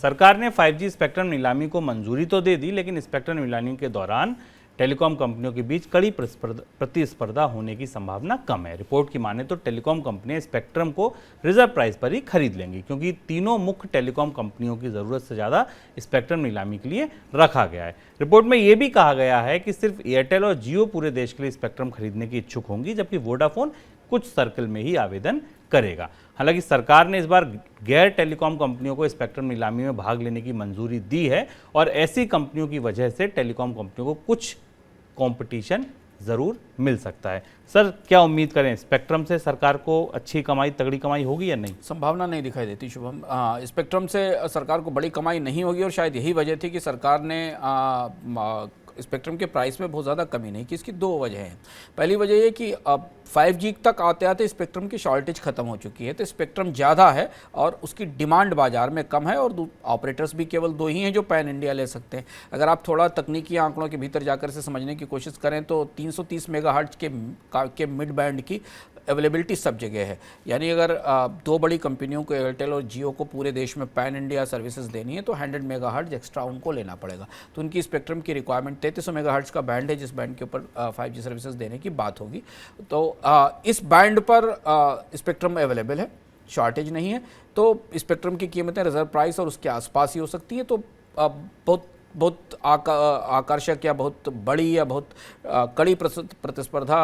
सरकार ने 5G spectrum नीलामी को मंजूरी तो दे दी, लेकिन स्पेक्ट्रम नीलामी के दौरान टेलीकॉम कंपनियों के बीच कड़ी प्रतिस्पर्धा होने की संभावना कम है। रिपोर्ट की माने तो टेलीकॉम कंपनियां स्पेक्ट्रम को रिजर्व प्राइस पर ही खरीद लेंगी, क्योंकि तीनों मुख्य टेलीकॉम कंपनियों की ज़रूरत से ज़्यादा स्पेक्ट्रम नीलामी के लिए रखा गया है। रिपोर्ट में यह भी कहा गया है कि सिर्फ एयरटेल और जियो पूरे देश के लिए स्पेक्ट्रम खरीदने की इच्छुक होंगी, जबकि वोडाफोन कुछ सर्कल में ही आवेदन करेगा। हालांकि सरकार ने इस बार गैर टेलीकॉम कंपनियों को स्पेक्ट्रम नीलामी में भाग लेने की मंजूरी दी है और ऐसी कंपनियों की वजह से टेलीकॉम कंपनियों को कुछ कंपटीशन जरूर मिल सकता है। सर, क्या उम्मीद करें, स्पेक्ट्रम से सरकार को अच्छी कमाई, तगड़ी कमाई होगी या नहीं? संभावना नहीं दिखाई देती शुभम। स्पेक्ट्रम से सरकार को बड़ी कमाई नहीं होगी और शायद यही वजह थी कि सरकार ने स्पेक्ट्रम के प्राइस में बहुत ज़्यादा कमी नहीं की। इसकी दो वजह हैं। पहली वजह ये कि अब 5G तक आते आते स्पेक्ट्रम की शॉर्टेज खत्म हो चुकी है, तो स्पेक्ट्रम ज़्यादा है और उसकी डिमांड बाजार में कम है और ऑपरेटर्स भी केवल दो ही हैं जो पैन इंडिया ले सकते हैं। अगर आप थोड़ा तकनीकी आंकड़ों के भीतर जाकर से समझने की कोशिश करें तो 330 मेगाहर्ट्ज के मिड बैंड की अवेलेबिलिटी सब जगह है। यानी अगर दो बड़ी कंपनियों को, एयरटेल और जियो को, पूरे देश में पैन इंडिया सर्विसेज देनी है तो 100 मेगाहर्ट्ज एक्स्ट्रा उनको लेना पड़ेगा। तो उनकी स्पेक्ट्रम की रिक्वायरमेंट 3300 मेगाहर्ट्ज का बैंड है, जिस बैंड के ऊपर 5G सर्विसेज देने की बात होगी। तो इस बैंड पर स्पेक्ट्रम अवेलेबल है, शॉर्टेज नहीं है। तो स्पेक्ट्रम की कीमतें रिजर्व प्राइस और उसके आसपास ही हो सकती हैं। तो बहुत आकर्षक या बहुत बड़ी या बहुत कड़ी प्रतिस्पर्धा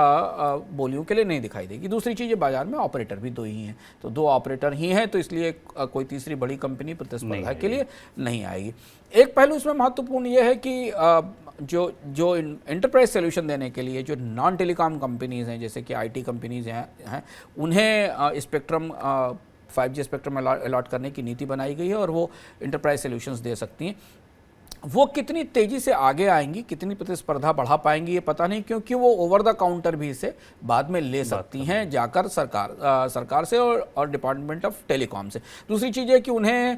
बोलियों के लिए नहीं दिखाई देगी। दूसरी चीज़, बाजार में ऑपरेटर भी दो ही हैं, तो दो ऑपरेटर ही हैं, तो इसलिए कोई तीसरी बड़ी कंपनी प्रतिस्पर्धा के लिए नहीं आएगी। एक पहलू इसमें महत्वपूर्ण यह है कि जो एंटरप्राइज सोल्यूशन देने के लिए जो नॉन टेलीकॉम कंपनीज़ हैं, जैसे कि IT कंपनीज़ हैं, उन्हें स्पेक्ट्रम 5G स्पेक्ट्रम अलॉट करने की नीति बनाई गई है और वो एंटरप्राइज सोल्यूशंस दे सकती हैं। वो कितनी तेज़ी से आगे आएंगी, कितनी प्रतिस्पर्धा बढ़ा पाएंगी, ये पता नहीं, क्योंकि वो ओवर द काउंटर भी इसे बाद में ले सकती हैं जाकर सरकार से और डिपार्टमेंट ऑफ टेलीकॉम से। दूसरी चीज़ है कि उन्हें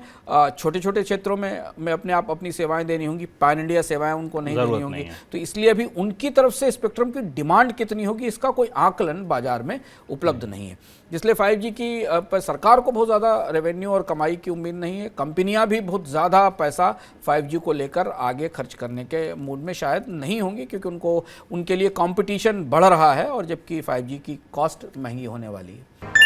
छोटे छोटे क्षेत्रों में अपनी सेवाएं देनी होंगी, पैन इंडिया सेवाएं उनको नहीं देनी होंगी। तो इसलिए अभी उनकी तरफ से स्पेक्ट्रम की डिमांड कितनी होगी, इसका कोई आकलन बाजार में उपलब्ध नहीं है। इसलिए 5G की पर सरकार को बहुत ज़्यादा रेवेन्यू और कमाई की उम्मीद नहीं है। कंपनियां भी बहुत ज़्यादा पैसा 5G को लेकर आगे खर्च करने के मूड में शायद नहीं होंगी, क्योंकि उनके लिए कंपटीशन बढ़ रहा है और जबकि 5G की कॉस्ट महंगी होने वाली है।